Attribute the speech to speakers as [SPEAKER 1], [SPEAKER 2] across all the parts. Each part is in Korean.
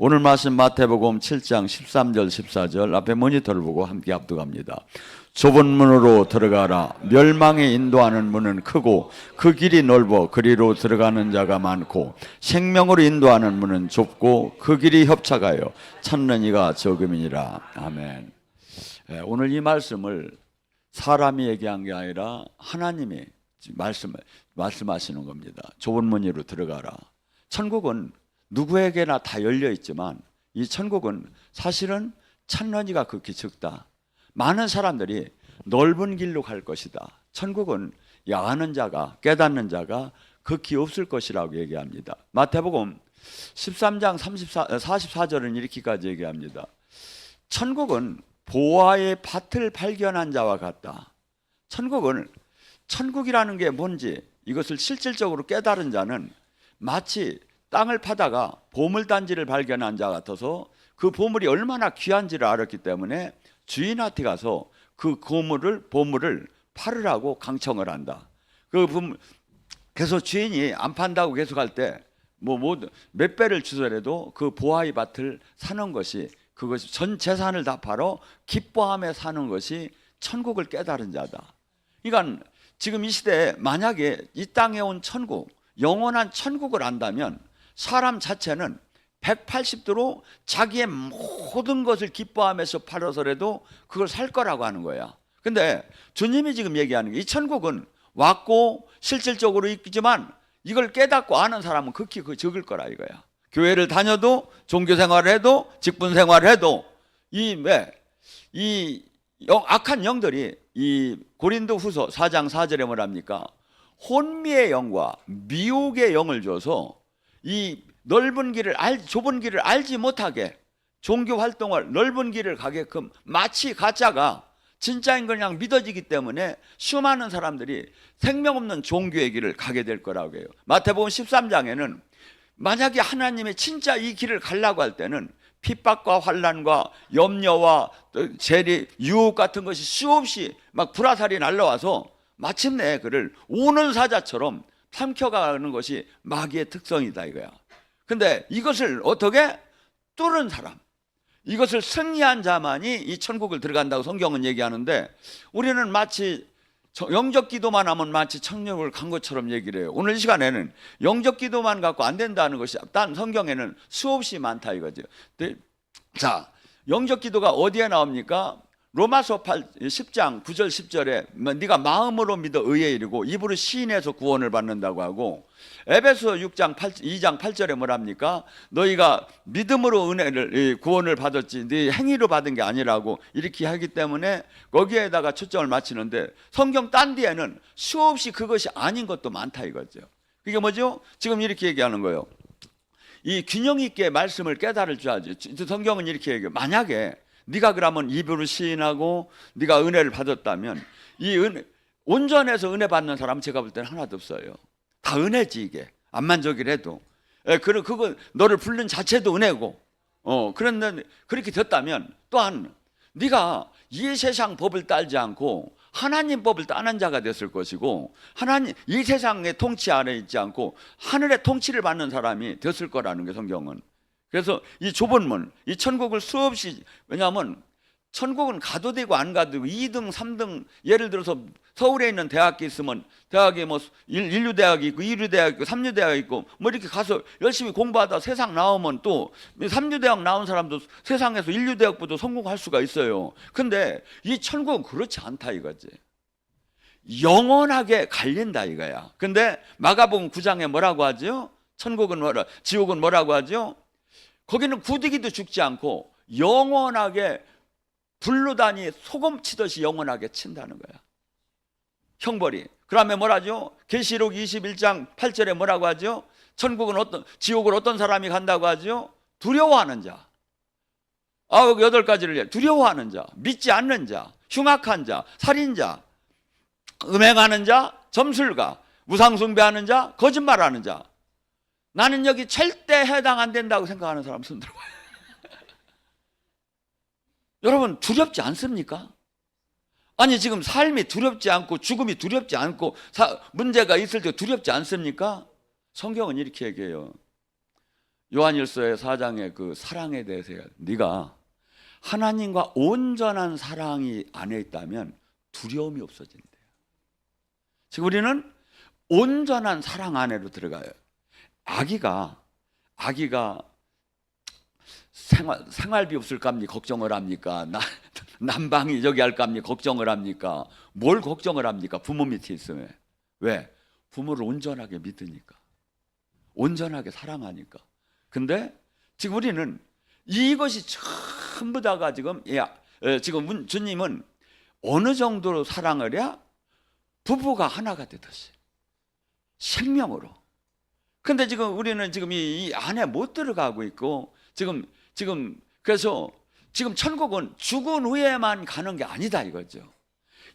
[SPEAKER 1] 오늘 말씀 마태복음 7장 13절 14절 앞에 모니터를 보고 함께 합독합니다. 좁은 문으로 들어가라. 멸망에 인도하는 문은 크고 그 길이 넓어 그리로 들어가는 자가 많고 생명으로 인도하는 문은 좁고 그 길이 협착하여 찾는 이가 적음이니라. 아멘. 오늘 이 말씀을 사람이 얘기한 게 아니라 하나님이 말씀하시는 겁니다. 좁은 문으로 들어가라. 천국은 누구에게나 다 열려 있지만 이 천국은 사실은 찾는 이가 극히 적다. 많은 사람들이 넓은 길로 갈 것이다. 천국은 아는 자가, 깨닫는 자가 극히 없을 것이라고 얘기합니다. 마태복음 13장 44절은 이렇게까지 얘기합니다. 천국은 보화의 밭을 발견한 자와 같다. 천국이라는 게 뭔지 이것을 실질적으로 깨달은 자는 마치 땅을 파다가 보물단지를 발견한 자 같아서 그 보물이 얼마나 귀한지를 알았기 때문에 주인한테 가서 그 보물을 팔으라고 강청을 한다. 그래서 주인이 안 판다고 계속할 때 몇 배를 주더라도 그 보화의 밭을 사는 것이, 그것이 전 재산을 다 팔아 기뻐하며 사는 것이 천국을 깨달은 자다. 그러니까 지금 이 시대에 만약에 이 땅에 온 천국, 영원한 천국을 안다면 사람 자체는 180도로 자기의 모든 것을 기뻐하면서 팔아서라도 그걸 살 거라고 하는 거야. 근데 주님이 지금 얘기하는 게 이 천국은 왔고 실질적으로 있지만 이걸 깨닫고 아는 사람은 극히 적을 거라 이거야. 교회를 다녀도 종교 생활을 해도 직분 생활을 해도 이 악한 영들이 이 고린도후서 4장 4절에 뭐랍니까? 혼미의 영과 미혹의 영을 줘서 이 좁은 길을 알지 못하게 종교 활동을 넓은 길을 가게끔 마치 가짜가 진짜인 걸 그냥 믿어지기 때문에 수많은 사람들이 생명 없는 종교의 길을 가게 될 거라고 해요. 마태복음 13장에는 만약에 하나님의 진짜 이 길을 가려고 할 때는 핍박과 환난과 염려와 재리, 유혹 같은 것이 수없이 막 불화살이 날라와서 마침내 그를 오는 사자처럼 삼켜가는 것이 마귀의 특성이다 이거야. 근데 이것을 어떻게 뚫은 사람, 이것을 승리한 자만이 이 천국을 들어간다고 성경은 얘기하는데, 우리는 마치 영적 기도만 하면 마치 천국을 간 것처럼 얘기를 해요. 오늘 이 시간에는 영적 기도만 갖고 안 된다는 것이 단 성경에는 수없이 많다 이거죠. 자, 영적 기도가 어디에 나옵니까? 로마서 10장 9절 10절에 네가 마음으로 믿어 의에 이르고 입으로 시인해서 구원을 받는다고 하고, 에베소 2장 8절에 뭐랍니까? 너희가 믿음으로 구원을 받았지 네 행위로 받은 게 아니라고 이렇게 하기 때문에 거기에다가 초점을 맞추는데, 성경 딴 뒤에는 수없이 그것이 아닌 것도 많다 이거죠. 그게 뭐죠? 지금 이렇게 얘기하는 거예요. 이 균형 있게 말씀을 깨달을 줄 알죠. 성경은 이렇게 얘기해요. 만약에 네가 그러면 입으로 시인하고 네가 은혜를 받았다면, 온전해서 은혜 받는 사람은 제가 볼 때는 하나도 없어요. 다 은혜지 이게. 암만족이라도. 그거 너를 부른 자체도 은혜고. 그런데 그렇게 됐다면 또한 네가 이 세상 법을 따르지 않고 하나님 법을 따는 자가 됐을 것이고, 하나님 이 세상의 통치 아래 있지 않고 하늘의 통치를 받는 사람이 됐을 거라는 게 성경은. 그래서 이 좁은 문, 이 천국을 수없이, 왜냐하면 천국은 가도 되고 안 가도 되고 2등, 3등, 예를 들어서 서울에 있는 대학이 있으면 대학에 뭐 인류대학이 있고 2류대학이 있고 3류대학이 있고 뭐 이렇게 가서 열심히 공부하다 세상 나오면 또 3류대학 나온 사람도 세상에서 1류대학부터 성공할 수가 있어요. 근데 이 천국은 그렇지 않다 이거지. 영원하게 갈린다 이거야. 근데 마가복음 9장에 뭐라고 하죠? 천국은 지옥은 뭐라고 하죠? 거기는 구더기도 죽지 않고 영원하게 불로다니 소금 치듯이 영원하게 친다는 거야. 형벌이. 그러면 뭐라죠? 계시록 21장 8절에 뭐라고 하죠? 지옥을 어떤 사람이 간다고 하죠? 두려워하는 자. 8가지를 두려워하는 자, 믿지 않는 자, 흉악한 자, 살인자, 음행하는 자, 점술가, 우상숭배하는 자, 거짓말하는 자. 나는 여기 절대 해당 안 된다고 생각하는 사람 손 들어봐요. 여러분 두렵지 않습니까? 아니 지금 삶이 두렵지 않고 죽음이 두렵지 않고 문제가 있을 때 두렵지 않습니까? 성경은 이렇게 얘기해요. 요한일서의 4장의 그 사랑에 대해서 네가 하나님과 온전한 사랑이 안에 있다면 두려움이 없어진대요. 지금 우리는 온전한 사랑 안으로 들어가요. 아기가 생활비 없을까 합니까? 걱정을 합니까? 난방이 저기 할까 합니까? 걱정을 합니까? 뭘 걱정을 합니까? 부모 밑에 있으면. 왜? 부모를 온전하게 믿으니까, 온전하게 사랑하니까. 근데 지금 우리는 이것이 전부 다가 지금 지금 주님은 어느 정도로 사랑을 해야 부부가 하나가 되듯이 생명으로. 근데 지금 우리는 지금 이 안에 못 들어가고 있고 지금 그래서 지금 천국은 죽은 후에만 가는 게 아니다 이거죠.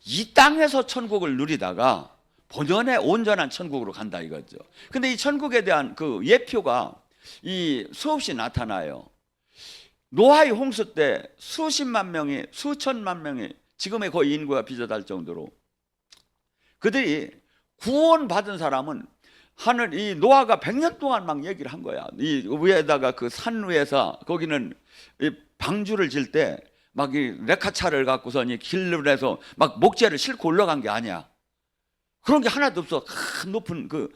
[SPEAKER 1] 이 땅에서 천국을 누리다가 본연의 온전한 천국으로 간다 이거죠. 근데 이 천국에 대한 그 예표가 이 수없이 나타나요. 노아의 홍수 때 수십만 명이, 수천만 명이, 지금의 거의 인구가 비슷할 정도로 그들이 구원받은 사람은 이 노아가 100년 동안 막 얘기를 한 거야. 이 위에다가 그 산 위에서 거기는 이 방주를 질 때 막 이 레카차를 갖고서 이 길을 해서 막 목재를 싣고 올라간 게 아니야. 그런 게 하나도 없어. 큰 높은 그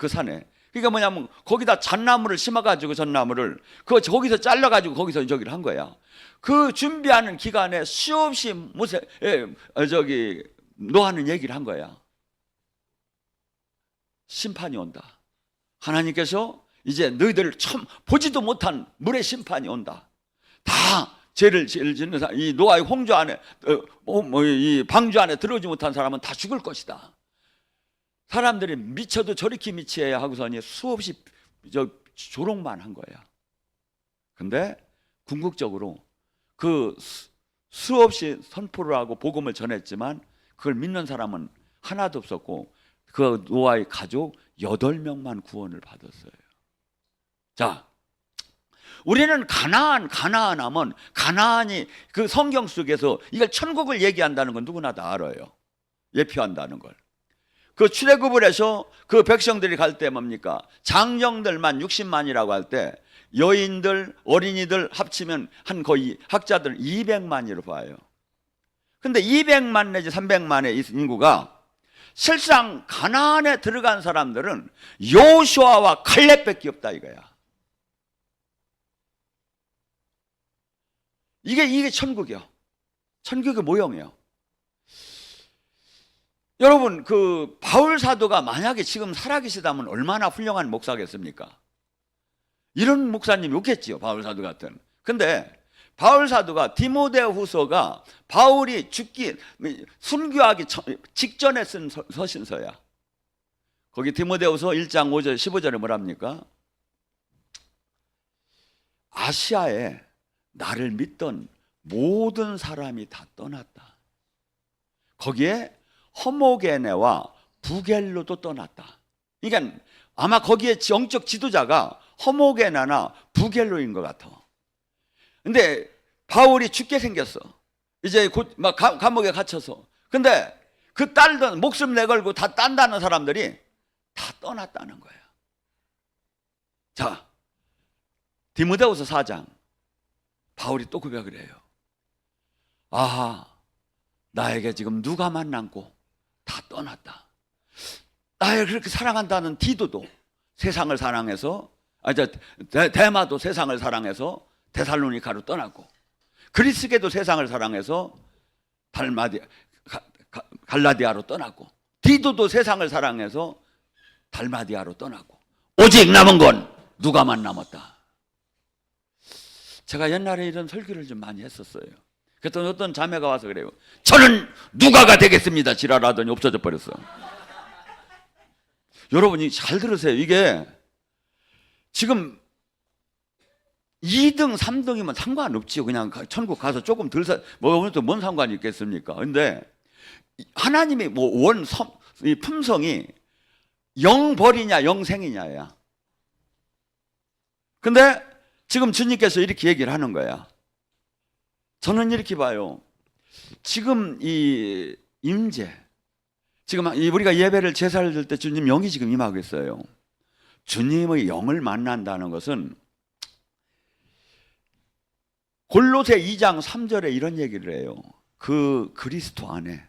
[SPEAKER 1] 산에. 그러니까 뭐냐면 거기다 잣나무를 심어가지고 전나무를 거기서 잘라가지고 거기서 저기를 한 거야. 그 준비하는 기간에 수없이 노아는 얘기를 한 거야. 심판이 온다. 하나님께서 이제 너희들을 처음 보지도 못한 물의 심판이 온다. 다 죄를 짓는 사람, 이 노아의 홍주 안에 이 방주 안에 들어오지 못한 사람은 다 죽을 것이다. 사람들이 미쳐도 저렇게 미쳐야 하고서니 수없이 조롱만 한 거야. 근데 궁극적으로 그 수없이 선포를 하고 복음을 전했지만 그걸 믿는 사람은 하나도 없었고 그 노아의 가족 8명만 구원을 받았어요. 자, 우리는 가나안 하면 가나안이 그 성경 속에서 이걸 천국을 얘기한다는 건 누구나 다 알아요. 예표한다는 걸. 그 출애굽을 해서 그 백성들이 갈 때 뭡니까? 장정들만 60만이라고 할 때 여인들, 어린이들 합치면 한 거의 학자들 200만이라고 봐요. 근데 200만 내지 300만의 인구가 실상 가나안에 들어간 사람들은 여호수아와 칼렙밖에 없다 이거야. 이게 천국이요. 천국의 모형이요. 여러분, 그 바울 사도가 만약에 지금 살아계시다면 얼마나 훌륭한 목사겠습니까? 이런 목사님이 없겠지요, 바울 사도 같은. 근데 바울 사도가 디모데후서가 바울이 순교하기 직전에 쓴 서신서야. 거기 디모데후서 1장 5절 15절에 뭐랍니까? 아시아에 나를 믿던 모든 사람이 다 떠났다. 거기에 허모게네와 부겔로도 떠났다. 그러니까 아마 거기에 영적 지도자가 허모게네나 부겔로인 것 같아. 근데 바울이 죽게 생겼어. 이제 곧 막 감옥에 갇혀서. 근데 그 딸던 목숨 내걸고 다 딴다는 사람들이 다 떠났다는 거야. 자, 디모데후서 4장 바울이 또 고백을 해요. 아하, 나에게 지금 누가만 남고 다 떠났다. 나를 그렇게 사랑한다는 디도도 세상을 사랑해서 데마도 세상을 사랑해서 데살로니카로 떠났고 그리스계도 세상을 사랑해서 갈라디아로 떠났고 디도도 세상을 사랑해서 달마디아로 떠났고 오직 남은 건 누가만 남았다. 제가 옛날에 이런 설교를 좀 많이 했었어요. 그랬더니 어떤 자매가 와서 그래요. 저는 누가가 되겠습니다. 지랄하더니 없어져 버렸어요. 여러분이 잘 들으세요. 이게 지금 2등, 3등이면 상관없지요. 그냥 천국 가서 조금 뭔 상관이 있겠습니까? 근데 하나님의 이 품성이 영벌이냐 영생이냐야. 근데 지금 주님께서 이렇게 얘기를 하는 거야. 저는 이렇게 봐요. 지금 이 임재, 지금 우리가 예배를 제사를 드릴 때 주님 영이 지금 임하고 있어요. 주님의 영을 만난다는 것은 골로새 2장 3절에 이런 얘기를 해요. 그 그리스도 안에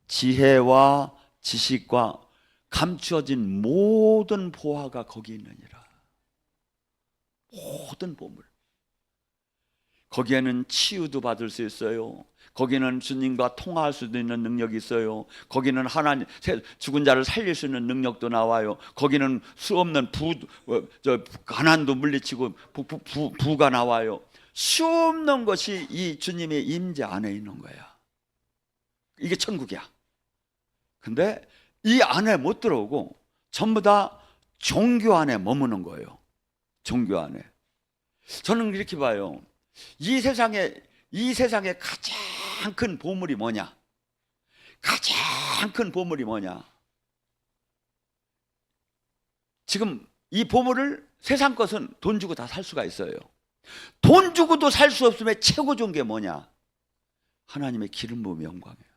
[SPEAKER 1] 지혜와 지식과 감추어진 모든 보화가 거기 있느니라. 모든 보물. 거기에는 치유도 받을 수 있어요. 거기는 주님과 통화할 수도 있는 능력이 있어요. 거기는 하나님 죽은 자를 살릴 수 있는 능력도 나와요. 거기는 수 없는 가난도 물리치고 부가 나와요. 수 없는 것이 이 주님의 임재 안에 있는 거야. 이게 천국이야. 근데 이 안에 못 들어오고 전부 다 종교 안에 머무는 거예요. 종교 안에. 저는 이렇게 봐요. 이 세상에 가장 큰 보물이 뭐냐? 가장 큰 보물이 뭐냐? 지금 이 보물을 세상 것은 돈 주고 다 살 수가 있어요. 돈 주고도 살 수 없으면 최고 좋은 게 뭐냐? 하나님의 기름 부음의 영광이에요.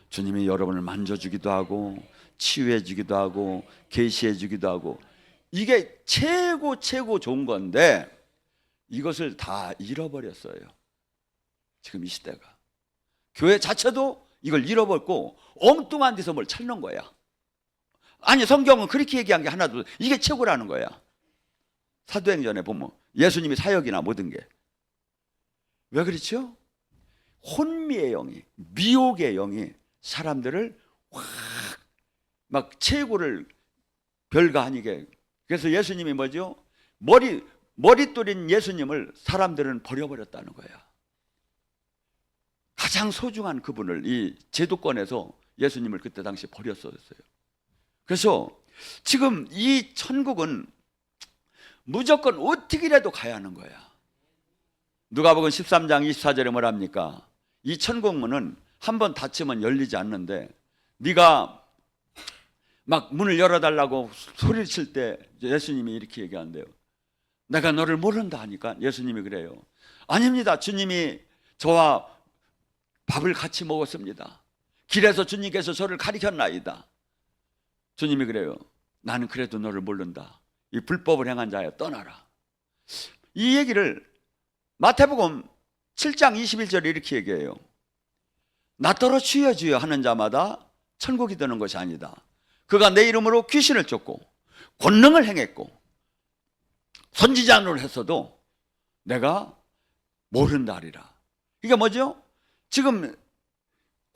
[SPEAKER 1] 주님이 여러분을 만져주기도 하고 치유해 주기도 하고 계시해 주기도 하고, 이게 최고 좋은 건데 이것을 다 잃어버렸어요. 지금 이 시대가. 교회 자체도 이걸 잃어버렸고 엉뚱한 데서 뭘 찾는 거야. 아니, 성경은 그렇게 얘기한 게 하나도, 이게 최고라는 거야. 사도행전에 보면 예수님이 사역이나 모든 게 왜 그렇죠? 혼미의 영이, 미혹의 영이 사람들을 확 막 최고를 별거 아니게. 그래서 예수님이 뭐죠? 머릿돌인 예수님을 사람들은 버려버렸다는 거야. 가장 소중한 그분을 이 제도권에서 예수님을 그때 당시 버렸었어요. 그래서 지금 이 천국은 무조건 어떻게라도 가야 하는 거야. 누가복음 13장 24절에 뭐랍니까? 이 천국문은 한번 닫히면 열리지 않는데, 네가 막 문을 열어달라고 소리를 칠 때 예수님이 이렇게 얘기한대요. 내가 너를 모른다 하니까 예수님이 그래요. 아닙니다. 주님이 저와 밥을 같이 먹었습니다. 길에서 주님께서 저를 가리켰나이다. 주님이 그래요. 나는 그래도 너를 모른다. 이 불법을 행한 자여 떠나라. 이 얘기를 마태복음 7장 21절에 이렇게 얘기해요. 나 떨어 주여 주여 하는 자마다 천국이 되는 것이 아니다. 그가 내 이름으로 귀신을 쫓고 권능을 행했고 선지자를 했어도 내가 모른다 하리라. 이게 뭐죠? 지금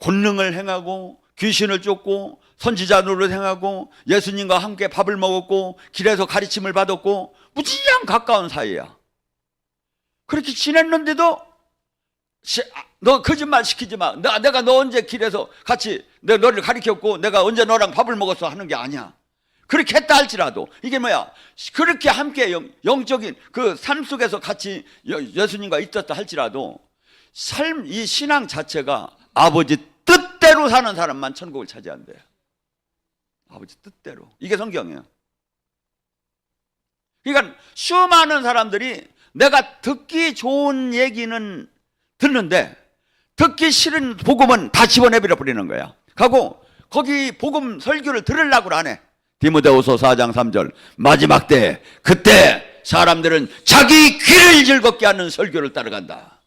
[SPEAKER 1] 권능을 행하고 귀신을 쫓고 선지자 노릇 행하고 예수님과 함께 밥을 먹었고 길에서 가르침을 받았고 무지장 가까운 사이야. 그렇게 지냈는데도 너 거짓말 시키지 마. 내가 너 언제 길에서 같이 너를 가르쳤고 내가 언제 너랑 밥을 먹었어 하는 게 아니야. 그렇게 했다 할지라도 이게 뭐야? 그렇게 함께 영적인 그 삶 속에서 같이 예수님과 있었다 할지라도 이 신앙 자체가 아버지 뜻대로 사는 사람만 천국을 차지한대. 아버지 뜻대로. 이게 성경이에요. 그러니까 수많은 사람들이 내가 듣기 좋은 얘기는 듣는데 듣기 싫은 복음은 다 집어내버려 버리는 거야. 하고 거기 복음 설교를 들으려고 안 해. 디모데후서 4장 3절 마지막 때 그때 사람들은 자기 귀를 즐겁게 하는 설교를 따라간다.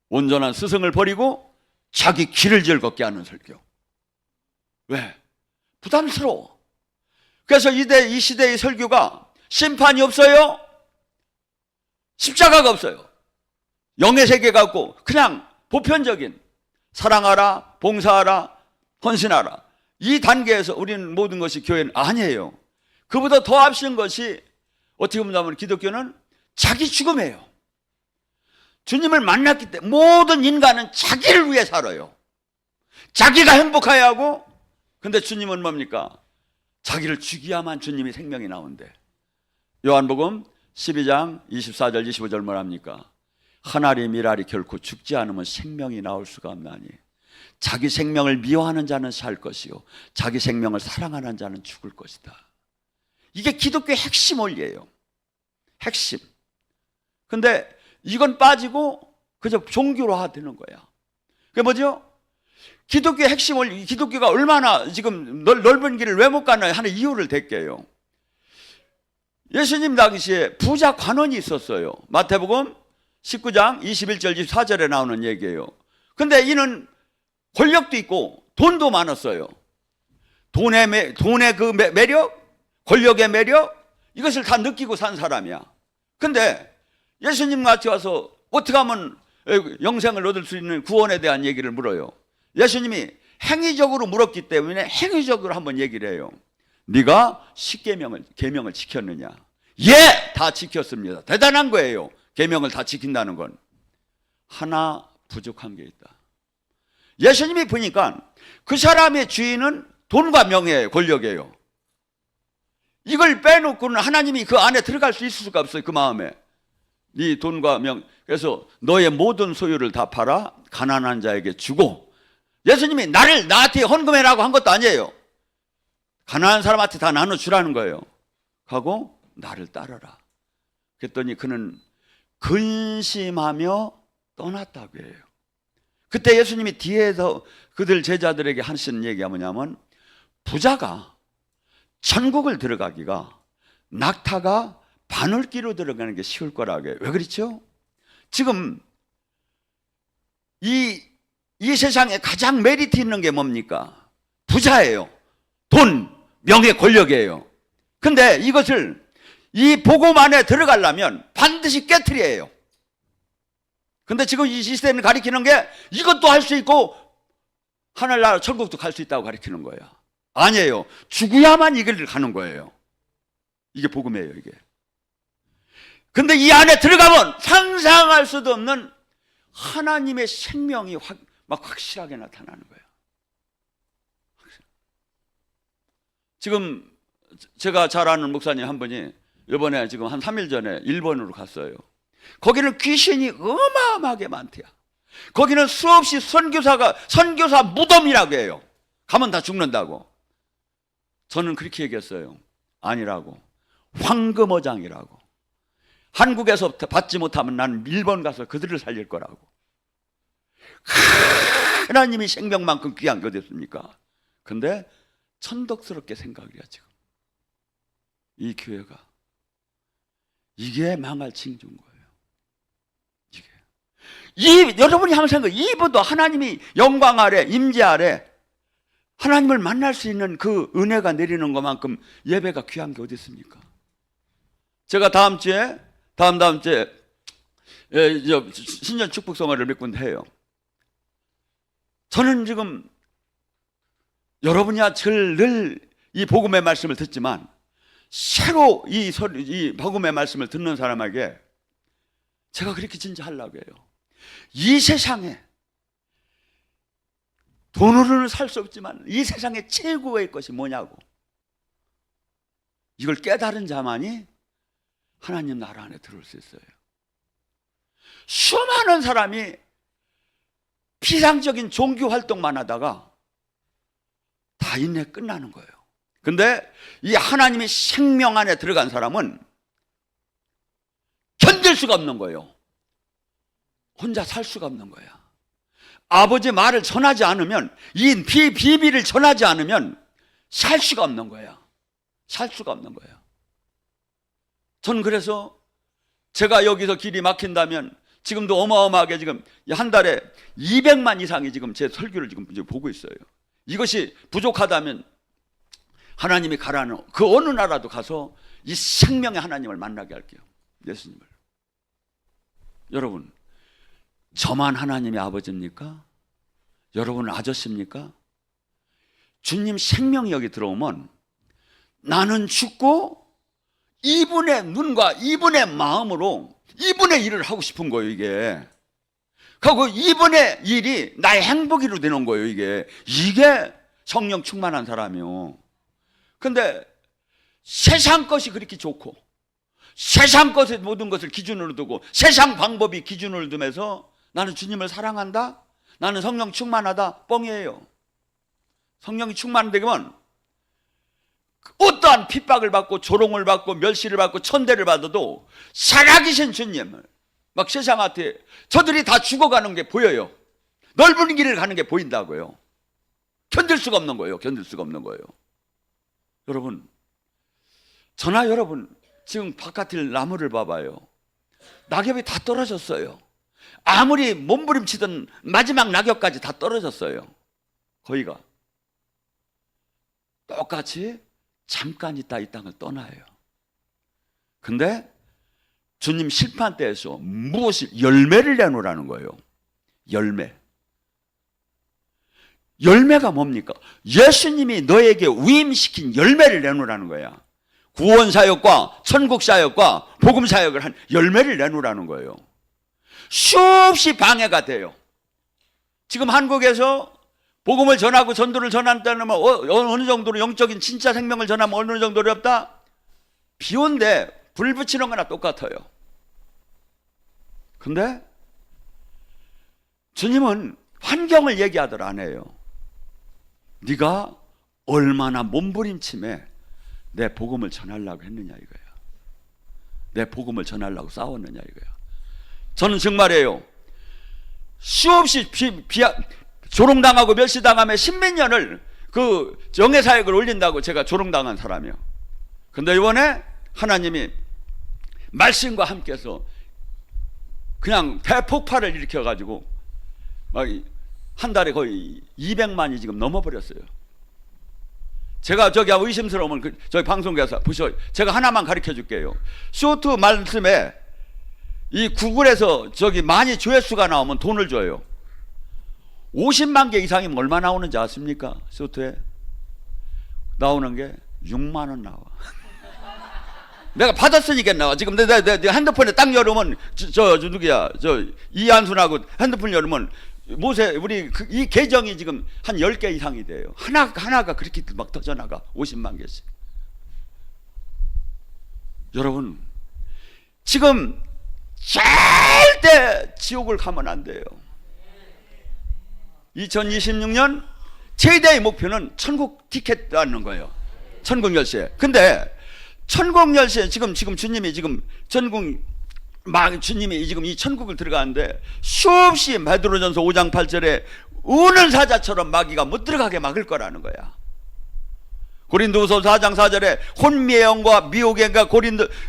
[SPEAKER 1] 온전한 스승을 버리고 자기 귀를 즐겁게 하는 설교. 왜? 부담스러워. 그래서 이 시대의 설교가 심판이 없어요. 십자가가 없어요. 영의 세계가 없고 그냥 보편적인 사랑하라, 봉사하라, 헌신하라. 이 단계에서 우리는 모든 것이 교회는 아니에요. 그보다 더 앞선 것이 어떻게 보면 기독교는 자기 죽음이에요. 주님을 만났기 때문에 모든 인간은 자기를 위해 살아요. 자기가 행복해야 하고, 근데 주님은 뭡니까? 자기를 죽여야만 주님이 생명이 나온대. 요한복음 12장 24절 25절 뭐랍니까? 하나리 미랄이 결코 죽지 않으면 생명이 나올 수가 없나니 자기 생명을 미워하는 자는 살 것이요 자기 생명을 사랑하는 자는 죽을 것이다. 이게 기독교의 핵심 원리예요. 핵심. 근데 이건 빠지고 그저 종교로화 되는 거야. 그게 뭐죠? 기독교의 핵심을, 기독교가 얼마나 지금 넓은 길을 왜 못 가나 하는 이유를 댈게요. 예수님 당시에 부자 관원이 있었어요. 마태복음 19장 21절 24절에 나오는 얘기예요. 근데 이는 권력도 있고 돈도 많았어요. 돈의 그 매력, 권력의 매력, 이것을 다 느끼고 산 사람이야. 근데 예수님 같이 와서 어떻게 하면 영생을 얻을 수 있는 구원에 대한 얘기를 물어요. 예수님이 행위적으로 물었기 때문에 행위적으로 한번 얘기를 해요. 네가 계명을 지켰느냐? 예, 다 지켰습니다. 대단한 거예요. 계명을 다 지킨다는 건. 하나 부족한 게 있다. 예수님이 보니까 그 사람의 주인은 돈과 명예예요, 권력이에요. 이걸 빼놓고는 하나님이 그 안에 들어갈 수 있을 수가 없어요. 그 마음에. 네 돈과 그래서 너의 모든 소유를 다 팔아 가난한 자에게 주고, 예수님이 나한테 헌금해라고 한 것도 아니에요. 가난한 사람한테 다 나눠주라는 거예요. 하고 나를 따르라. 그랬더니 그는 근심하며 떠났다고 해요. 그때 예수님이 뒤에서 그들 제자들에게 하시는 얘기가 뭐냐면, 부자가 천국을 들어가기가 낙타가 바늘기로 들어가는 게 쉬울 거라고 해요. 왜 그렇죠? 지금 이 세상에 가장 메리트 있는 게 뭡니까? 부자예요. 돈, 명예, 권력이에요. 근데 이것을 이 복음 안에 들어가려면 반드시 깨트려야 해요. 근데 지금 이 시대는 가리키는 게 이것도 할 수 있고 하늘나라 천국도 갈 수 있다고 가리키는 거예요. 아니에요. 죽어야만 이 길을 가는 거예요. 이게 복음이에요, 이게. 근데 이 안에 들어가면 상상할 수도 없는 하나님의 생명이 막 확실하게 나타나는 거예요. 지금 제가 잘 아는 목사님 한 분이 이번에 지금 한 3일 전에 일본으로 갔어요. 거기는 귀신이 어마어마하게 많대요. 거기는 수없이 선교사 무덤이라고 해요. 가면 다 죽는다고. 저는 그렇게 얘기했어요. 아니라고. 황금어장이라고. 한국에서 받지 못하면 나는 일본 가서 그들을 살릴 거라고. 하나님이 생명만큼 귀한 게 어디 있습니까? 근데 천덕스럽게 생각을 해요, 지금. 이 교회가. 이게 망할 징조인 거예요. 여러분이 한번 생각해요. 이분도 하나님이 영광 아래, 임재 아래 하나님을 만날 수 있는 그 은혜가 내리는 것만큼 예배가 귀한 게 어디 있습니까? 제가 다음 주에 신년 축복 성화를 몇 군데 해요. 저는 지금 여러분이야 늘 이 복음의 말씀을 듣지만 새로 이 복음의 말씀을 듣는 사람에게 제가 그렇게 진짜 하려고 해요. 이 세상에 돈으로는 살 수 없지만 이 세상에 최고의 것이 뭐냐고. 이걸 깨달은 자만이 하나님 나라 안에 들어올 수 있어요. 수많은 사람이 피상적인 종교 활동만 하다가 다 인내 끝나는 거예요. 근데 이 하나님의 생명 안에 들어간 사람은 견딜 수가 없는 거예요. 혼자 살 수가 없는 거야. 아버지 말을 전하지 않으면, 이 비밀을 전하지 않으면 살 수가 없는 거야. 살 수가 없는 거야. 저는 그래서 제가 여기서 길이 막힌다면 지금도 어마어마하게 지금 한 달에 200만 이상이 지금 제 설교를 지금 보고 있어요. 이것이 부족하다면 하나님이 가라는 그 어느 나라도 가서 이 생명의 하나님을 만나게 할게요. 예수님을. 여러분, 저만 하나님의 아버지입니까? 여러분은 아저씨입니까? 주님 생명이 여기 들어오면 나는 죽고 이분의 눈과 이분의 마음으로 이분의 일을 하고 싶은 거예요, 이게. 그리고 이분의 일이 나의 행복이로 되는 거예요, 이게. 이게 성령 충만한 사람이요. 근데 세상 것이 그렇게 좋고 세상 것의 모든 것을 기준으로 두고 세상 방법이 기준으로 두면서 나는 주님을 사랑한다? 나는 성령 충만하다? 뻥이에요. 성령이 충만되면 어떠한 핍박을 받고 조롱을 받고 멸시를 받고 천대를 받아도 살아계신 주님을 막 세상한테 저들이 다 죽어가는 게 보여요. 넓은 길을 가는 게 보인다고요. 견딜 수가 없는 거예요. 견딜 수가 없는 거예요. 여러분, 저나 여러분 지금 바깥에 나무를 봐봐요. 낙엽이 다 떨어졌어요. 아무리 몸부림치던 마지막 낙엽까지 다 떨어졌어요. 거의가. 똑같이 잠깐 있다 이 땅을 떠나요. 근데 주님 심판 때에서 무엇이 열매를 내놓으라는 거예요. 열매가 뭡니까? 예수님이 너에게 위임시킨 열매를 내놓으라는 거야. 구원사역과 천국사역과 복음사역을 한 열매를 내놓으라는 거예요. 수없이 방해가 돼요. 지금 한국에서 복음을 전하고 전도를 전한다면 어느 정도로 영적인 진짜 생명을 전하면 어느 정도로 어렵다? 비 온데 불 붙이는 거나 똑같아요. 근데 주님은 환경을 얘기하더라 안 해요. 네가 얼마나 몸부림침에 내 복음을 전하려고 했느냐 이거야. 내 복음을 전하려고 싸웠느냐 이거야. 저는 정말이에요. 수없이 조롱당하고 멸시당하며 십몇 년을 그 정예사역을 올린다고 제가 조롱당한 사람이요. 근데 이번에 하나님이 말씀과 함께해서 그냥 대폭발을 일으켜가지고 막 한 달에 거의 200만이 지금 넘어버렸어요. 제가 저기 의심스러우면 저희 방송국에서 보셔. 제가 하나만 가르쳐 줄게요. 쇼트 말씀에 이 구글에서 저기 많이 조회수가 나오면 돈을 줘요. 50만 개 이상이면 얼마 나오는지 아십니까? 쇼트에 나오는 게 6만 원 나와. 내가 받았으니까 나와. 지금 내 핸드폰에 딱 열으면 저 누구야? 저 이한순하고 핸드폰 열으면 모세 우리 이 계정이 지금 한 10개 이상이 돼요. 하나가 그렇게 막 터져나가. 50만 개씩. 여러분, 지금 절대 지옥을 가면 안 돼요. 2026년 최대의 목표는 천국 티켓 받는 거예요. 천국 열쇠. 근데 천국 열쇠 지금 주님이 지금 주님이 지금 이 천국을 들어가는데 수없이 베드로전서 5장 8절에 우는 사자처럼 마귀가 못 들어가게 막을 거라는 거야. 고린도후서 4장 4절에 혼미의 영과 미혹의 영과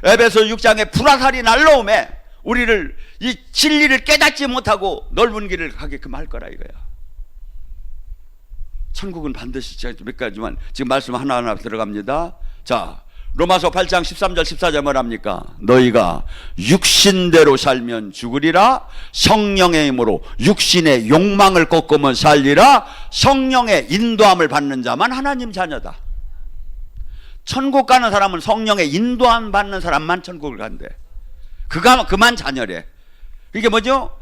[SPEAKER 1] 에베소 6장에 불화살이 날라오매 우리를 이 진리를 깨닫지 못하고 넓은 길을 가게끔 할 거라 이거야. 천국은 반드시 제가 몇 가지만 지금 말씀 하나하나 들어갑니다. 자, 로마서 8장 13절 14절 뭐랍니까? 너희가 육신대로 살면 죽으리라. 성령의 힘으로 육신의 욕망을 꺾으면 살리라. 성령의 인도함을 받는 자만 하나님 자녀다. 천국 가는 사람은 성령의 인도함 받는 사람만 천국을 간대. 그만 자녀래. 이게 뭐죠?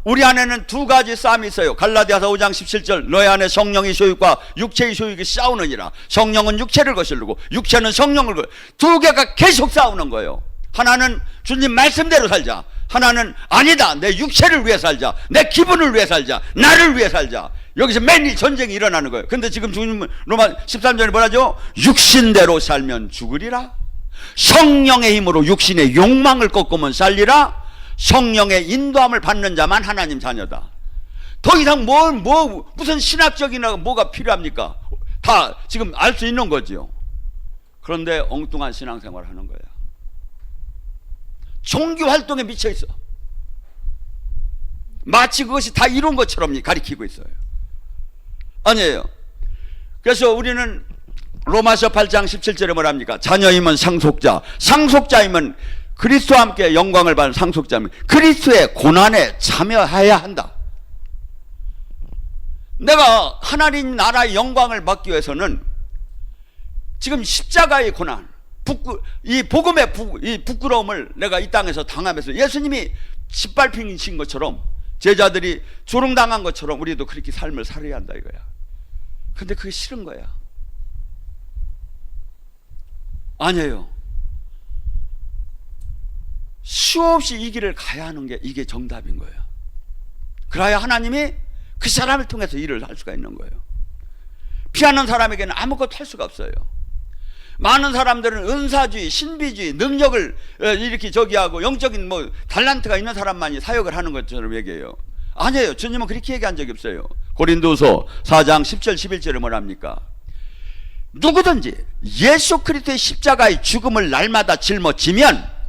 [SPEAKER 1] 우리 안에는 두 가지 싸움이 있어요. 갈라디아서 5장 17절 너희 안에 성령의 소유과 육체의 소유가 싸우느니라. 성령은 육체를 거스르고 육체는 성령을 두 개가 계속 싸우는 거예요. 하나는 주님 말씀대로 살자. 하나는 아니다. 내 육체를 위해 살자. 내 기분을 위해 살자. 나를 위해 살자. 여기서 매일 전쟁이 일어나는 거예요. 근데 지금 주님은 로마 13절에 뭐라죠? 육신대로 살면 죽으리라. 성령의 힘으로 육신의 욕망을 꺾으면 살리라. 성령의 인도함을 받는 자만 하나님 자녀다. 더 이상 무슨 신학적이나 뭐가 필요합니까? 다 지금 알 수 있는 거지요. 그런데 엉뚱한 신앙생활을 하는 거야. 종교 활동에 미쳐 있어. 마치 그것이 다 이룬 것처럼 가리키고 있어요. 아니에요. 그래서 우리는 로마서 8장 17절에 뭐랍니까? 자녀이면 상속자, 상속자이면 그리스도와 함께 영광을 받는 상속자면 그리스도의 고난에 참여해야 한다. 내가 하나님 나라의 영광을 받기 위해서는 지금 십자가의 고난, 이 복음의 이 부끄러움을 내가 이 땅에서 당하면서 예수님이 짓밟히신 것처럼 제자들이 조롱당한 것처럼 우리도 그렇게 삶을 살아야 한다 이거야. 근데 그게 싫은 거야. 아니에요. 수없이 이 길을 가야 하는 게 이게 정답인 거예요. 그래야 하나님이 그 사람을 통해서 일을 할 수가 있는 거예요. 피하는 사람에게는 아무것도 할 수가 없어요. 많은 사람들은 은사주의, 신비주의, 능력을 이렇게 저기하고 영적인 달란트가 있는 사람만이 사역을 하는 것처럼 얘기해요. 아니에요. 주님은 그렇게 얘기한 적이 없어요. 고린도서 4장 10절 11절에 뭐랍니까? 누구든지 예수 그리스도의 십자가의 죽음을 날마다 짊어지면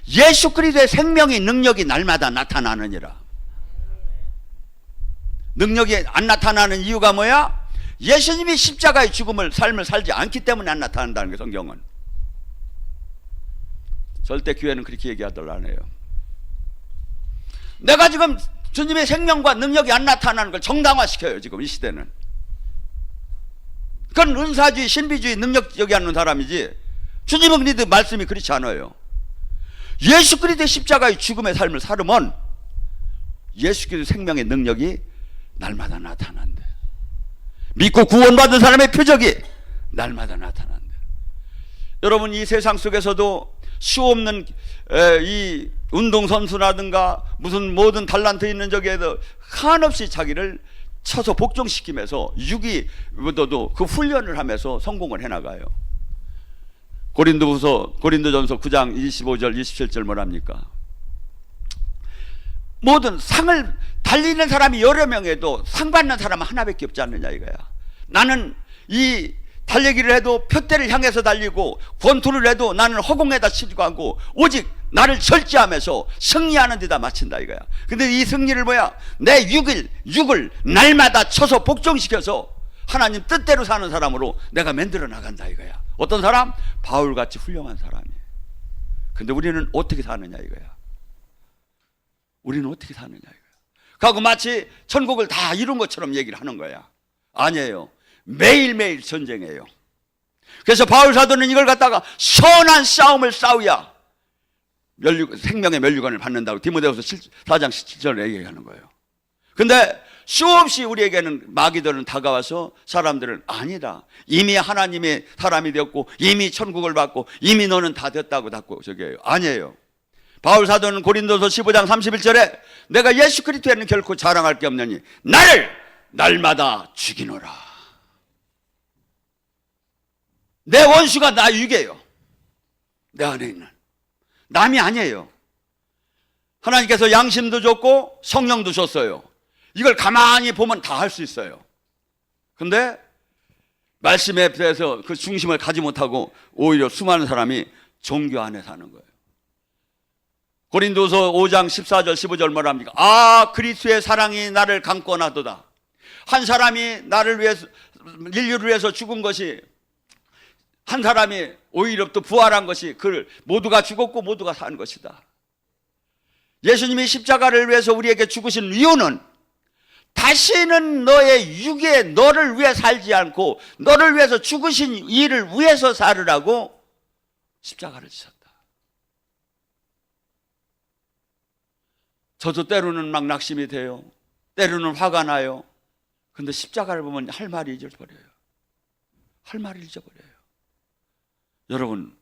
[SPEAKER 1] 예수 그리스도의 생명의 능력이 날마다 나타나느니라. 능력이 안 나타나는 이유가 뭐야? 예수님이 십자가의 죽음을 삶을 살지 않기 때문에 안 나타난다는 게 성경은. 절대 교회는 그렇게 얘기하들 안 해요. 내가 지금 주님의 생명과 능력이 안 나타나는 걸 정당화시켜요. 지금 이 시대는. 그건 은사주의, 신비주의, 능력적이 하는 사람이지 주님은 그리스도 말씀이 그렇지 않아요. 예수 그리스도의 십자가의 죽음의 삶을 살으면 예수 그리스도의 생명의 능력이 날마다 나타난대. 믿고 구원받은 사람의 표적이 날마다 나타난대. 여러분, 이 세상 속에서도 수없는 이 운동선수라든가 무슨 모든 달란트 있는 적에도 한없이 자기를 쳐서 복종시키면서 유기보다도 그 훈련을 하면서 성공을 해나가요. 고린도전서 9장 25절 27절 뭐랍니까? 모든 상을 달리는 사람이 여러 명에도 상 받는 사람은 하나밖에 없지 않느냐 이거야. 나는 이 달리기를 해도 표대를 향해서 달리고 권투를 해도 나는 허공에다 치고 하고 오직 나를 절제하면서 승리하는 데다 마친다 이거야. 근데 이 승리를 뭐야? 내 육을 날마다 쳐서 복종시켜서 하나님 뜻대로 사는 사람으로 내가 만들어 나간다 이거야. 어떤 사람? 바울같이 훌륭한 사람이에요. 근데 우리는 어떻게 사느냐 이거야. 우리는 어떻게 사느냐 이거야. 그리고 마치 천국을 다 이룬 것처럼 얘기를 하는 거야. 아니에요. 매일매일 전쟁이에요. 그래서 바울 사도는 이걸 갖다가 선한 싸움을 싸우야 생명의 면류관을 받는다고 디모데후서 4장 17절에 얘기하는 거예요. 근데 수없이 우리에게는 마귀들은 다가와서 사람들은 아니다, 이미 하나님의 사람이 되었고 이미 천국을 받고 이미 너는 다 됐다고 저기예요. 아니에요. 바울 사도는 고린도서 15장 31절에 내가 예수 그리스도에는 결코 자랑할 게 없느니 나를 날마다 죽이노라. 내 원수가 나 유괴요. 내 안에 있는 남이 아니에요. 하나님께서 양심도 줬고 성령도 줬어요. 이걸 가만히 보면 다 할 수 있어요. 근데 말씀에 대해서 그 중심을 가지 못하고 오히려 수많은 사람이 종교 안에 사는 거예요. 고린도서 5장 14절 15절 뭐랍니까? 아, 그리스도의 사랑이 나를 강권하도다. 한 사람이 나를 위해서, 인류를 위해서 죽은 것이, 한 사람이 오히려 또 부활한 것이 그 모두가 죽었고 모두가 산 것이다. 예수님이 십자가를 위해서 우리에게 죽으신 이유는 다시는 너의 육에 너를 위해 살지 않고 너를 위해서 죽으신 이를 위해서 살으라고 십자가를 지셨다. 저도 때로는 막 낙심이 돼요. 때로는 화가 나요. 근데 십자가를 보면 할 말이 잊어버려요. 할 말을 잊어버려요. 여러분,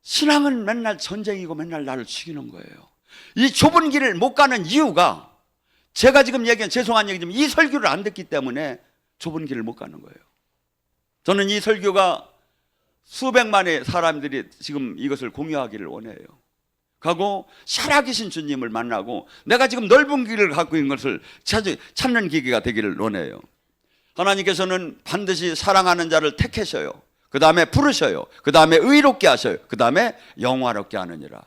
[SPEAKER 1] 신앙은 맨날 전쟁이고 맨날 나를 죽이는 거예요. 이 좁은 길을 못 가는 이유가 제가 지금 얘기한 죄송한 얘기지만 이 설교를 안 듣기 때문에 좁은 길을 못 가는 거예요. 저는 이 설교가 수백만의 사람들이 지금 이것을 공유하기를 원해요. 가고 살아계신 주님을 만나고 내가 지금 넓은 길을 갖고 있는 것을 찾는 기회가 되기를 원해요. 하나님께서는 반드시 사랑하는 자를 택하셔요. 그 다음에 부르셔요. 그 다음에 의롭게 하셔요. 그 다음에 영화롭게 하느니라.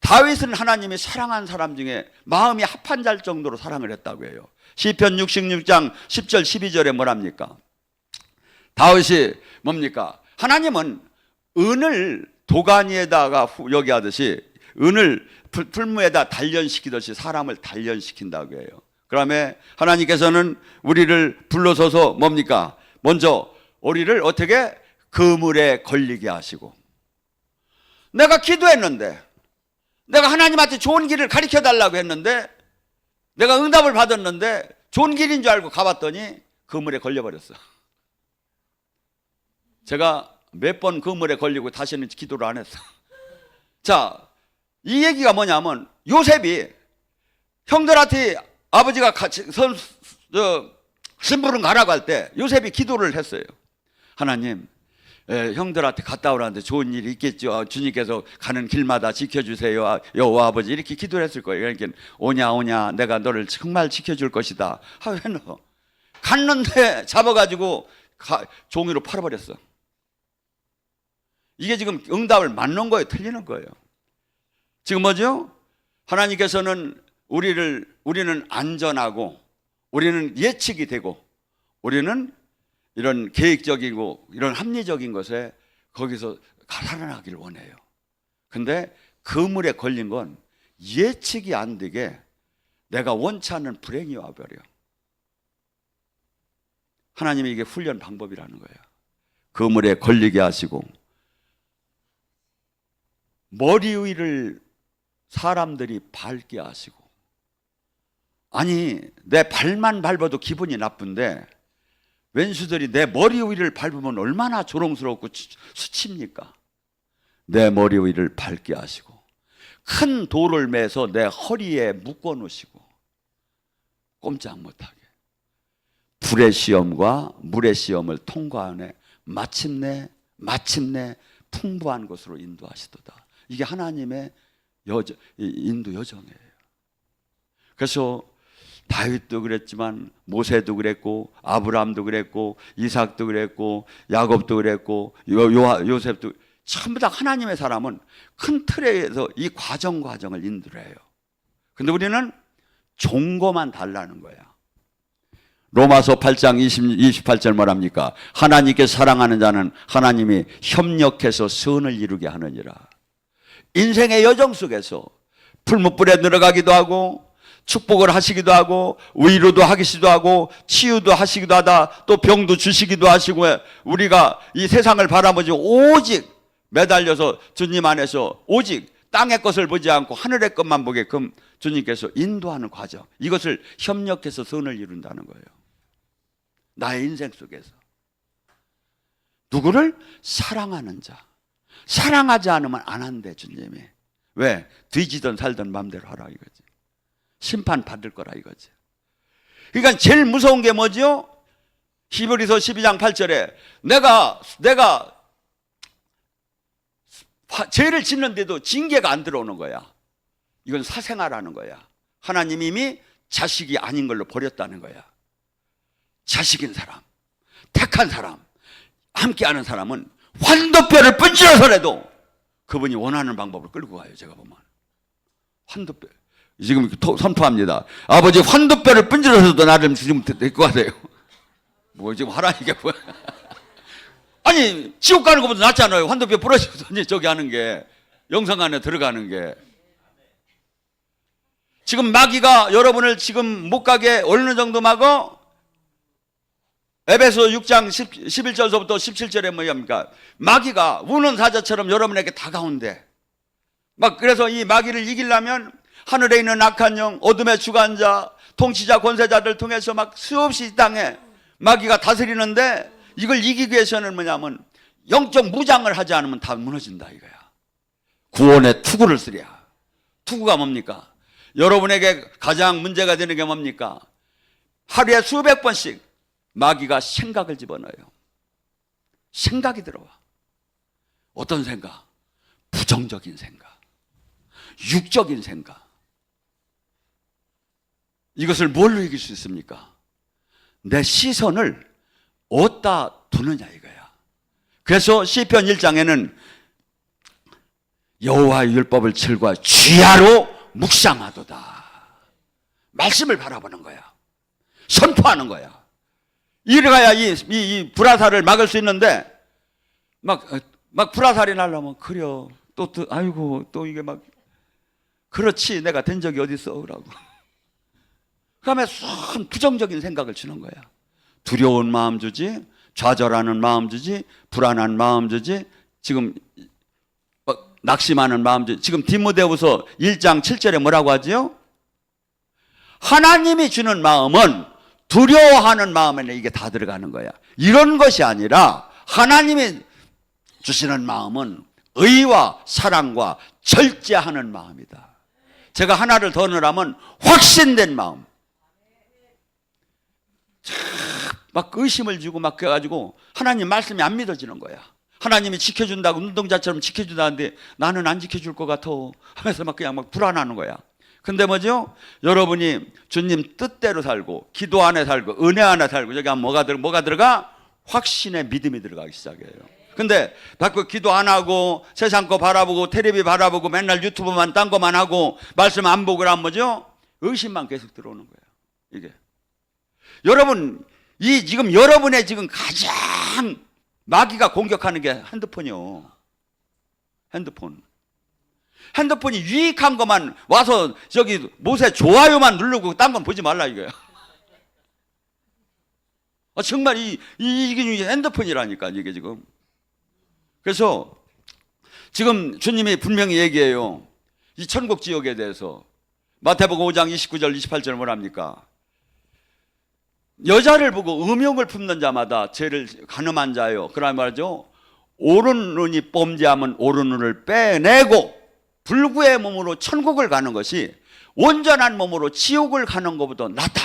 [SPEAKER 1] 다윗은 하나님이 사랑한 사람 중에 마음이 합한 자 정도로 사랑을 했다고 해요. 시편 66장 10절 12절에 뭐랍니까? 다윗이 뭡니까? 하나님은 은을 도가니에다가 여기 하듯이 은을 풀무에다 단련시키듯이 사람을 단련시킨다고 해요. 그다음에 하나님께서는 우리를 불러서서 뭡니까? 먼저 우리를 어떻게 그물에 걸리게 하시고, 내가 기도했는데 내가 하나님한테 좋은 길을 가르쳐 달라고 했는데 내가 응답을 받았는데 좋은 길인 줄 알고 가봤더니 그물에 걸려버렸어. 제가 몇 번 그물에 걸리고 다시는 기도를 안 했어. 자, 이 얘기가 뭐냐면 요셉이 형들한테 아버지가 같이 심부름 가라고 할 때 요셉이 기도를 했어요. 하나님, 형들한테 갔다 오라는데 좋은 일이 있겠죠. 주님께서 가는 길마다 지켜주세요. 여호와 아버지 이렇게 기도를 했을 거예요. 그러니까 오냐 오냐 내가 너를 정말 지켜줄 것이다. 하면서 갔는데 잡아가지고 종이로 팔아버렸어. 이게 지금 응답을 맞는 거예요? 틀리는 거예요? 지금 뭐죠? 하나님께서는 우리는 안전하고 우리는 예측이 되고 우리는 이런 계획적이고 이런 합리적인 것에 거기서 살아나기를 원해요. 근데 그물에 걸린 건 예측이 안 되게 내가 원치 않는 불행이 와버려. 하나님이 이게 훈련 방법이라는 거예요. 그물에 걸리게 하시고 머리 위를 사람들이 밟게 하시고, 아니 내 발만 밟아도 기분이 나쁜데 왼수들이 내 머리 위를 밟으면 얼마나 조롱스럽고 수치입니까? 내 머리 위를 밟게 하시고 큰 돌을 매서 내 허리에 묶어 놓으시고 꼼짝 못하게 불의 시험과 물의 시험을 통과하네 마침내 풍부한 곳으로 인도하시도다. 이게 하나님의 인도 여정이에요. 그래서 다윗도 그랬지만 모세도 그랬고 아브라함도 그랬고 이삭도 그랬고 야곱도 그랬고 요셉도 전부 다 하나님의 사람은 큰 틀에서 이 과정을 인도해요. 근데 우리는 종거만 달라는 거야. 로마서 8장 28절 뭐랍니까? 하나님께 사랑하는 자는 하나님이 협력해서 선을 이루게 하느니라. 인생의 여정 속에서 풀무불에 들어가기도 하고 축복을 하시기도 하고 위로도 하시기도 하고 치유도 하시기도 하다 또 병도 주시기도 하시고 우리가 이 세상을 바라보지 오직 매달려서 주님 안에서 오직 땅의 것을 보지 않고 하늘의 것만 보게끔 주님께서 인도하는 과정, 이것을 협력해서 선을 이룬다는 거예요. 나의 인생 속에서 누구를 사랑하는 자, 사랑하지 않으면 안 한대 주님이. 왜? 뒤지든 살든 마음대로 하라 이거지. 심판 받을 거라 이거지. 그러니까 제일 무서운 게 뭐죠? 히브리서 12장 8절에 내가 죄를 짓는데도 징계가 안 들어오는 거야. 이건 사생아라는 거야. 하나님이 이미 자식이 아닌 걸로 버렸다는 거야. 자식인 사람, 택한 사람, 함께하는 사람은 환도뼈를 분질러서라도 그분이 원하는 방법을 끌고 가요. 제가 보면 환도뼈 지금 선포합니다. 아버지 환도뼈를 분질러서도 나를 지금 데리고 가세요. 뭐 지금 하라니까 뭐야. 아니 지옥 가는 것보다 낫잖아요. 환도뼈 부러지고 저기 하는 게, 영상 안에 들어가는 게. 지금 마귀가 여러분을 지금 못 가게 어느 정도 막어? 에베소 6장 11절서부터 17절에 뭐합니까? 마귀가 우는 사자처럼 여러분에게 다가온대. 막 그래서 이 마귀를 이기려면 하늘에 있는 악한 영, 어둠의 주관자, 통치자, 권세자들 통해서 막 수없이 이 땅에 마귀가 다스리는데, 이걸 이기기 위해서는 뭐냐면 영적 무장을 하지 않으면 다 무너진다 이거야. 구원의 투구를 쓰랴. 투구가 뭡니까? 여러분에게 가장 문제가 되는 게 뭡니까? 하루에 수백 번씩 마귀가 생각을 집어넣어요. 생각이 들어와. 어떤 생각? 부정적인 생각, 육적인 생각. 이것을 뭘로 이길 수 있습니까? 내 시선을 어디다 두느냐 이거야. 그래서 시편 1장에는 여호와의 율법을 즐거워 주야로 묵상하도다. 말씀을 바라보는 거야. 선포하는 거야. 이래가야 이 불화살을 막을 수 있는데, 막 불화살이 날라면 그려 또 아이고 또 이게 막 그렇지 내가 된 적이 어디 있어 라고. 그다음에 선 부정적인 생각을 주는 거야. 두려운 마음 주지, 좌절하는 마음 주지, 불안한 마음 주지, 지금 낙심하는 마음 주지. 지금 디모데후서 1장 7절에 뭐라고 하지요? 하나님이 주는 마음은 두려워하는 마음에는 이게 다 들어가는 거야. 이런 것이 아니라 하나님이 주시는 마음은 의와 사랑과 절제하는 마음이다. 제가 하나를 더 넣으라면 확신된 마음. 막 의심을 주고 막 그래가지고 하나님 말씀이 안 믿어지는 거야. 하나님이 지켜준다고 눈동자처럼 지켜준다는데 나는 안 지켜줄 것 같아 하면서 막 그냥 막 불안하는 거야. 근데 뭐죠? 여러분이 주님 뜻대로 살고 기도 안에 살고 은혜 안에 살고 여기 하면 뭐가 들어가? 확신의 믿음이 들어가기 시작해요. 근데 자꾸 기도 안 하고 세상 거 바라보고 텔레비 바라보고 맨날 유튜브만 딴 거만 하고 말씀 안 보고 그러면 뭐죠? 의심만 계속 들어오는 거예요. 이게 여러분 지금 여러분의 지금 가장 마귀가 공격하는 게 핸드폰이요. 핸드폰이 유익한 것만 와서 저기 못에 좋아요만 누르고 딴 건 보지 말라 이거예요. 정말 이게 핸드폰이라니까 이게 지금. 그래서 지금 주님이 분명히 얘기해요. 이 천국 지역에 대해서 마태복음 5장 29절 28절 뭐랍니까? 여자를 보고 음욕을 품는 자마다 죄를 간음한 자요. 그러나 말이죠. 오른 눈이 뽐지하면 오른 눈을 빼내고 불구의 몸으로 천국을 가는 것이 온전한 몸으로 지옥을 가는 것보다 낫다.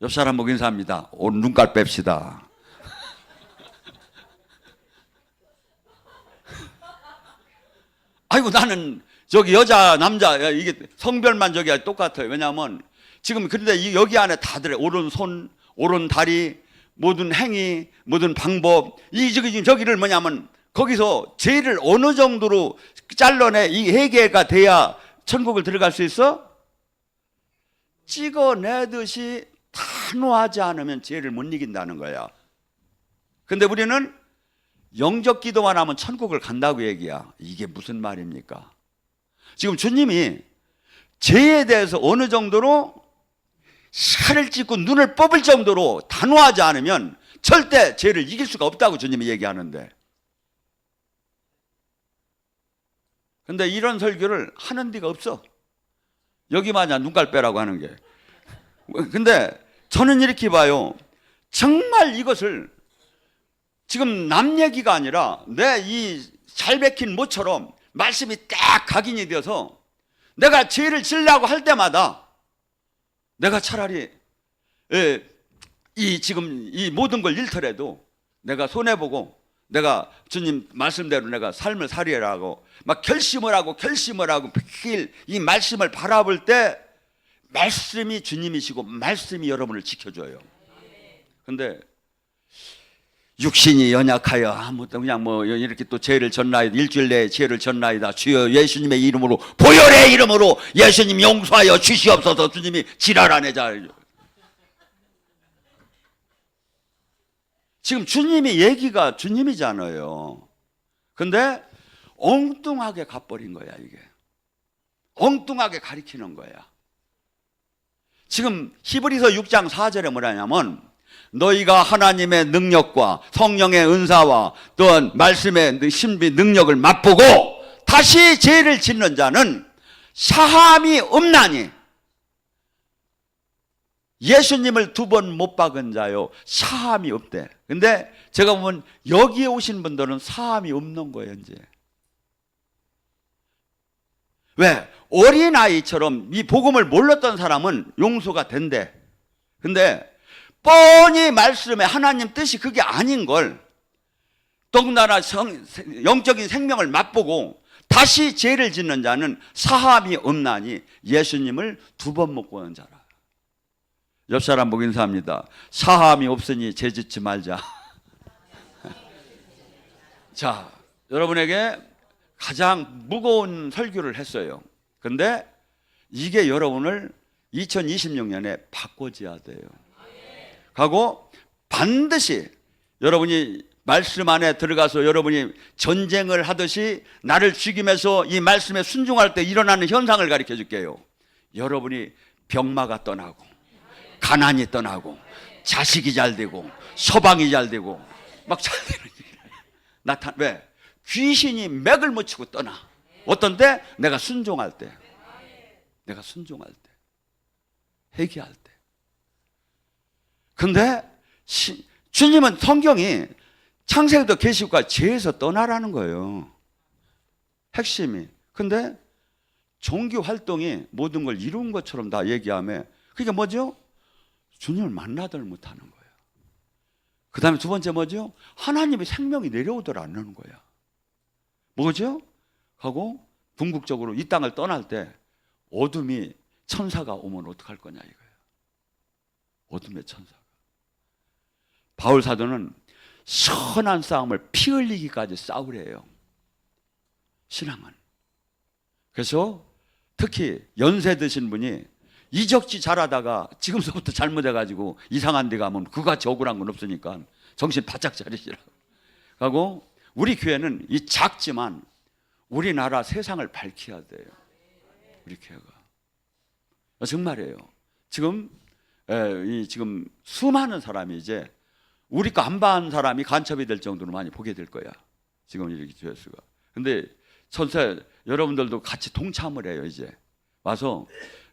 [SPEAKER 1] 옆 사람 보고 인사합니다. 오늘 눈깔 뺍시다. 아이고 나는 저기 여자 남자 이게 성별만 저기 똑같아요. 왜냐하면 지금 그런데 여기 안에 다 들어요. 오른손 오른 다리 모든 행위 모든 방법 저기를 뭐냐면 거기서 죄를 어느 정도로 잘라내 이 회개가 돼야 천국을 들어갈 수 있어? 찍어내듯이 단호하지 않으면 죄를 못 이긴다는 거야. 근데 우리는 영적 기도만 하면 천국을 간다고 얘기야. 이게 무슨 말입니까? 지금 주님이 죄에 대해서 어느 정도로 살을 찢고 눈을 뽑을 정도로 단호하지 않으면 절대 죄를 이길 수가 없다고 주님이 얘기하는데, 근데 이런 설교를 하는 데가 없어. 여기마냥 눈깔 빼라고 하는 게. 근데 저는 이렇게 봐요. 정말 이것을 지금 남 얘기가 아니라 내 이 잘 박힌 모처럼 말씀이 딱 각인이 되어서 내가 죄를 지으려고 할 때마다 내가 차라리 지금 이 모든 걸 잃더라도 내가 손해보고 내가 주님 말씀대로 내가 삶을 살리라고 막 결심을 하고 매일 이 말씀을 바라볼 때 말씀이 주님이시고 말씀이 여러분을 지켜줘요. 근데 육신이 연약하여 아무튼 그냥 뭐 이렇게 또 죄를 졌나이다, 일주일 내에 죄를 졌나이다, 주여 예수님의 이름으로 보혈의 이름으로 예수님 용서하여 주시옵소서. 주님이 지랄하네자. 지금 주님이 얘기가 주님이잖아요. 근데 엉뚱하게 가버린 거야. 이게 엉뚱하게 가리키는 거야. 지금 히브리서 6장 4절에 뭐라냐면 너희가 하나님의 능력과 성령의 은사와 또한 말씀의 신비 능력을 맛보고 다시 죄를 짓는 자는 사함이 없나니. 예수님을 2번 못 박은 자요 사함이 없대. 근데 제가 보면 여기에 오신 분들은 사함이 없는 거예요. 이제 왜? 어린아이처럼 이 복음을 몰랐던 사람은 용서가 된대. 근데 뻔히 말씀에 하나님 뜻이 그게 아닌 걸 더군다나 영적인 생명을 맛보고 다시 죄를 짓는 자는 사함이 없나니 예수님을 2번 못 보는 자라. 옆 사람 보고 인사합니다. 사함이 없으니 죄 짓지 말자. 자, 여러분에게 가장 무거운 설교를 했어요. 근데 이게 여러분을 2026년에 바꿔줘야 돼요. 하고 반드시 여러분이 말씀 안에 들어가서 여러분이 전쟁을 하듯이 나를 죽이면서 이 말씀에 순종할 때 일어나는 현상을 가르쳐 줄게요. 여러분이 병마가 떠나고 가난이 떠나고 자식이 잘 되고 서방이 잘 되고 막 잘 되는 일이 왜? 귀신이 맥을 못 치고 떠나. 어떤 때? 내가 순종할 때, 회개할 때. 근데 주님은 성경이 창세기도 계시고까지 죄에서 떠나라는 거예요. 핵심이. 근데 종교 활동이 모든 걸 이룬 것처럼 다 얘기하며 그게 뭐죠? 주님을 만나들 못하는 거예요. 그 다음에 두 번째 뭐죠? 하나님의 생명이 내려오더라는 거야. 뭐죠? 하고 궁극적으로 이 땅을 떠날 때 어둠이 천사가 오면 어떡할 거냐 이거야. 어둠의 천사가. 바울 사도는 선한 싸움을 피 흘리기까지 싸우래요. 신앙은. 그래서 특히 연세 드신 분이 이적지 잘하다가 지금서부터 잘못해가지고 이상한 데 가면 그같이 억울한 건 없으니까 정신 바짝 차리시라고 하고, 우리 교회는 이 작지만 우리나라 세상을 밝혀야 돼요. 우리 교회가 정말이에요. 지금 지금 수많은 사람이 이제 우리 거 안 반 사람이 간첩이 될 정도로 많이 보게 될 거야. 지금 이렇게 조회수가. 근데 전체 여러분들도 같이 동참을 해요. 이제 와서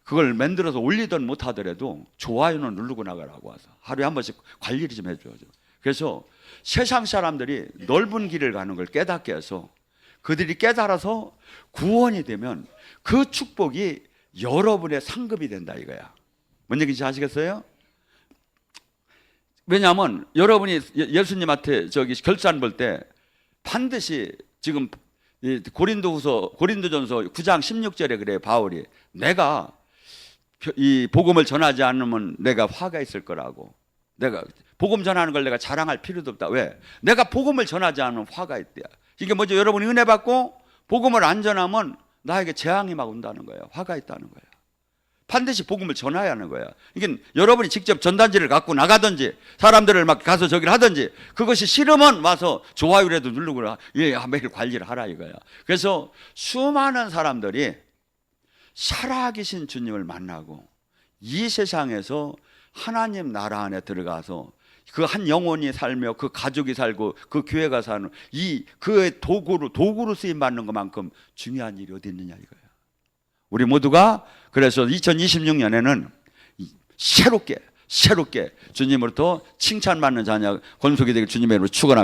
[SPEAKER 1] 그걸 만들어서 올리든 못하더라도 좋아요는 누르고 나가라고 와서 하루에 한 번씩 관리를 좀 해줘야죠. 그래서 세상 사람들이 넓은 길을 가는 걸 깨닫게 해서 그들이 깨달아서 구원이 되면 그 축복이 여러분의 상급이 된다 이거야. 뭔 얘기인지 아시겠어요? 왜냐하면 여러분이 예수님한테 저기 결산 볼 때 반드시 지금 고린도전서 9장 16절에 그래요. 바울이 내가 이 복음을 전하지 않으면 내가 화가 있을 거라고. 내가 복음 전하는 걸 내가 자랑할 필요도 없다. 왜? 내가 복음을 전하지 않으면 화가 있대요. 이게 뭐죠? 여러분이 은혜 받고 복음을 안 전하면 나에게 재앙이 막 온다는 거예요. 화가 있다는 거예요. 반드시 복음을 전해야 하는 거야. 이게 여러분이 직접 전단지를 갖고 나가든지 사람들을 막 가서 저기를 하든지 그것이 싫으면 와서 좋아요라도 누르고 매일 관리를 하라 이거야. 그래서 수많은 사람들이 살아계신 주님을 만나고 이 세상에서 하나님 나라 안에 들어가서 그 한 영혼이 살며 그 가족이 살고 그 교회가 사는 이 그의 도구로 쓰임 받는 것만큼 중요한 일이 어디 있느냐 이거야. 우리 모두가 그래서 2026년에는 새롭게 주님으로부터 칭찬받는 자녀 권속이 되길 주님의 이름으로 축원합니다.